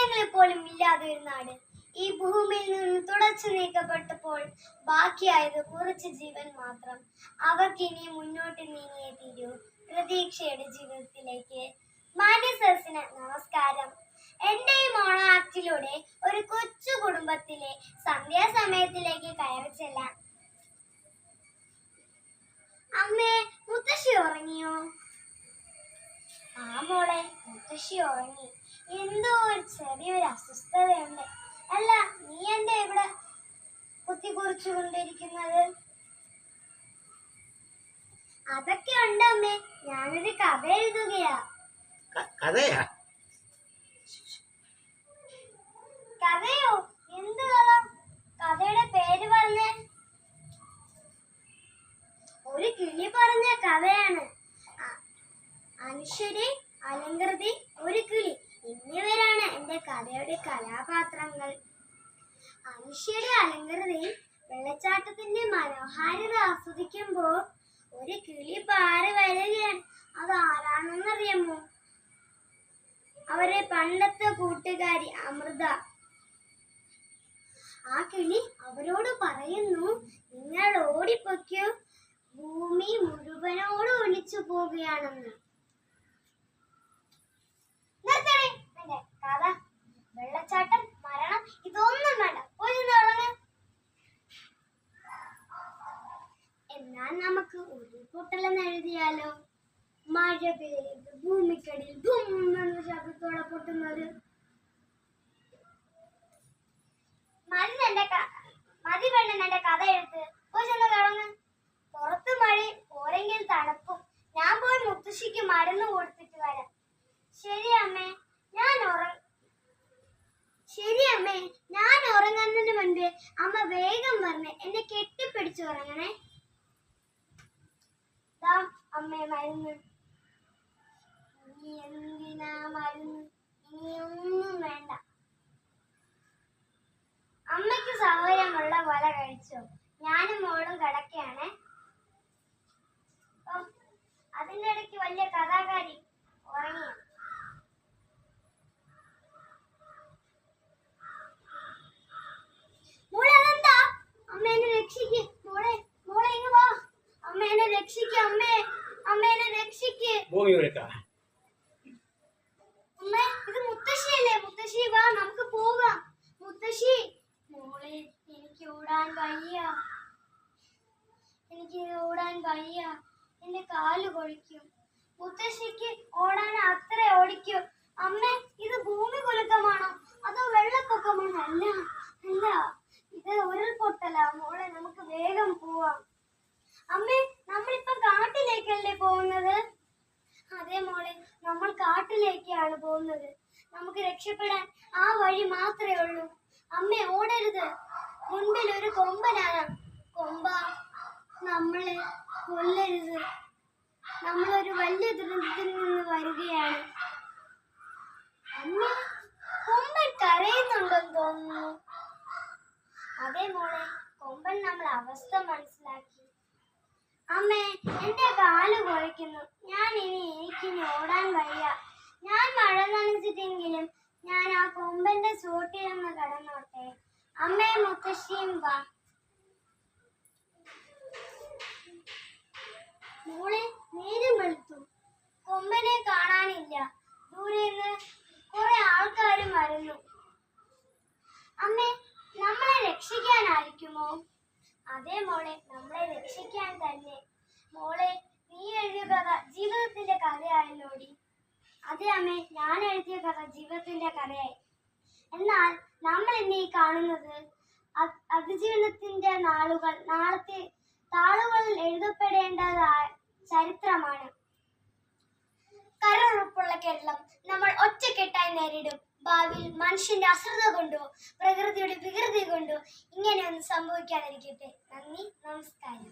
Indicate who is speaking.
Speaker 1: സസ്യങ്ങളെ പോലും ഇല്ലാതെ ഒരു നാട്. ഈ ഭൂമിയിൽ നിന്ന് തുടച്ചു നീക്കപ്പെട്ടപ്പോൾ ബാക്കിയായത് കുറച്ച് ജീവൻ മാത്രം. അവർക്കിനി മുന്നോട്ട് നീങ്ങിയേ തീരൂ പ്രതീക്ഷയുടെ ജീവിതത്തിലേക്ക്. മാന്യ സദസ്സിന് നമസ്കാരം. എന്റെ ഈ മോണോ ആക്ടിലൂടെ ഒരു കൊച്ചു കുടുംബത്തിലെ സന്ധ്യാസമയത്തിലേക്ക് കയറി ചെല്ലാം. അമ്മേ, മുത്തശ്ശി ഉറങ്ങിയോ? ആ മോളെ, മുത്തശ്ശി ഉറങ്ങി. എന്തോ ഒരു ചെറിയൊരു അസ്വസ്ഥതയുണ്ട്. അല്ല, നീ എന്താ ഇവിടെ കുത്തിക്കുറിച്ചു കൊണ്ടിരിക്കുന്നത്? അതൊക്കെ ഉണ്ട് അമ്മേ, ഞാനൊരു കഥ എഴുതുകയാ.
Speaker 2: കഥയാ?
Speaker 1: കഥയോ? എന്ത് കഥ? കഥയുടെ പേര് പറഞ്ഞേ. ഒരു കിളി പറഞ്ഞ കഥയാണ്. അനശ്വരി, അലങ്കൃതി, ഒരു കിളി എന്നിവരാണ് എന്റെ കഥയുടെ കഥാപാത്രങ്ങൾ. അനശ്വരി അലങ്കൃതി വെള്ളച്ചാട്ടത്തിന്റെ മനോഹാരിത ആസ്വദിക്കുമ്പോൾ ഒരു കിളി പാറി വരികയാണ്. അത് ആരാണെന്നറിയാമോ? അവരെ പണ്ടത്തെ കൂട്ടുകാരി അമൃത. ആ കിളി അവരോട് പറയുന്നു, നിങ്ങൾ ഓടിപ്പൊയ്ക്കോ, ഭൂമി മുഴുവനോട് ഒലിച്ചു പോവുകയാണെന്ന്. കഥ വെള്ളച്ചാട്ടം, മരണം, ഇതൊന്നും വേണ്ട, പോയി തുടങ്ങ. എന്നാൽ നമുക്ക് ഉരുൾപൊട്ടലെന്ന് എഴുതിയാലോ? മഴ പെയ്ത് ഭൂമിക്കടിയിൽ ധൂം എന്ന ശബ്ദത്തോടെ പൊട്ടുന്നത്. മതി പെണ്ണെന്ന് എന്റെ കഥ എഴുത്ത്, പോയി ചെന്ന് തുടങ്ങ. പുറത്ത് മഴ, പോരെങ്കിൽ തണുപ്പും. ഞാൻ പോയി മുത്തശ്ശിക്ക് മരുന്ന് കൊടുത്തിട്ട് വരാം. ശരി അമ്മേ, ഞാൻ ഉറങ്ങുന്നതിന് മുൻപേ അമ്മ വേഗം പറഞ്ഞേ, എന്നെ കെട്ടിപ്പിടിച്ചു ഉറങ്ങണേ. അമ്മേ, മരുന്ന്. ഇനി എന്തിനാ മരുന്ന്? ഇനിയൊന്നും വേണ്ട. അമ്മയ്ക്ക് സൗകര്യമുള്ള പോലെ കഴിച്ചോ. ഞാനും മോളും കിടക്കുകയാണേ. അതിന്റെ ഇടയ്ക്ക് വലിയ കഥാകാരി ഉറങ്ങിയ. മോളെ, അതെന്താ? അമ്മേനെ രക്ഷിക്ക്. മോളെ, ഇങ്ങ് വാ. അമ്മേനെ രക്ഷിക്ക്. അമ്മേനെ രക്ഷിക്ക്. അമ്മേ, ഇത് മുത്തശ്ശിയല്ലേ? മുത്തശ്ശി വാ, നമുക്ക് പോകാം. മുത്തശ്ശി. മോളെ, എനിക്ക് ഓടാൻ വയ്യ. എന്റെ കാല് കൊഴിക്കും. മുത്തശ്ശിക്ക് ഓടാൻ അത്ര ഓടിക്കും. അമ്മേ, ഇത് ഭൂമി കുലുക്കമാണോ അതോ വെള്ളപ്പൊക്കമാണോ? അല്ല, ഇത് ഉരുൾപൊട്ടലാ. മോളെ, നമുക്ക് വേഗം പോവാം. അമ്മേ, നമ്മളിപ്പോ കാട്ടിലേക്കല്ലേ പോകുന്നത്? അതെ മോളെ, നമ്മൾ കാട്ടിലേക്കാണ് പോകുന്നത്. നമുക്ക് രക്ഷപ്പെടാൻ ആ വഴി മാത്രമേ ഉള്ളൂ. അമ്മേ, ഓടരുത്. മുൻപിൽ ഒരു കൊമ്പനാണ്. കൊമ്പ, നമ്മളെ കൊല്ലരുത്. നമ്മളൊരു വലിയ ദുരന്തത്തിൽ നിന്ന് വരികയാണ്. അമ്മേ, കൊമ്പൻ കരയുന്നുണ്ടെന്ന് തോന്നുന്നു. അതെ മോളെ, കൊമ്പൻ നമ്മളെ അവസ്ഥ മനസ്സിലാക്കി. അമ്മേ, എന്റെ കാല് കുഴയ്ക്കുന്നു. എനിക്കിനി ഓടാൻ വയ്യ. ഞാൻ മഴ നനച്ചിട്ടെങ്കിലും ഞാൻ ആ കൊമ്പന്റെ ചോട്ടിലൊന്ന് കിടന്നോട്ടെ. അമ്മേ, മുത്തശ്ശിയും വാ. മോളെ, നേരം വെളുത്തു. കൊമ്പനെ കാണാനില്ല. ദൂരെ നിന്ന് കുറെ ആൾക്കാരും വരുന്നു. അമ്മേ, നമ്മളെ രക്ഷിക്കാനായിരിക്കുമോ? അതെ മോളെ, നമ്മളെ രക്ഷിക്കാൻ തന്നെ. മോളെ, നീ എഴുതിയ കഥ ജീവിതത്തിന്റെ കഥയായല്ലോടി. അതെ അമ്മേ, ഞാൻ എഴുതിയ കഥ ജീവിതത്തിന്റെ കഥയായി. എന്നാൽ നമ്മൾ ഇന്ന് കാണുന്നത് അതിജീവനത്തിന്റെ നാളുകൾ, നാളത്തെ താളുകളിൽ എഴുതപ്പെടേണ്ടതായ ചരിത്രമാണ്. കരുറുപ്പുള്ള കേരളം നമ്മൾ ഒറ്റക്കെട്ടായി നേരിടും. ഭാവിയിൽ മനുഷ്യന്റെ അശ്രദ്ധ കൊണ്ടോ പ്രകൃതിയുടെ വികൃതി കൊണ്ടോ ഇങ്ങനെയൊന്നും സംഭവിക്കാതിരിക്കട്ടെ. നന്ദി, നമസ്കാരം.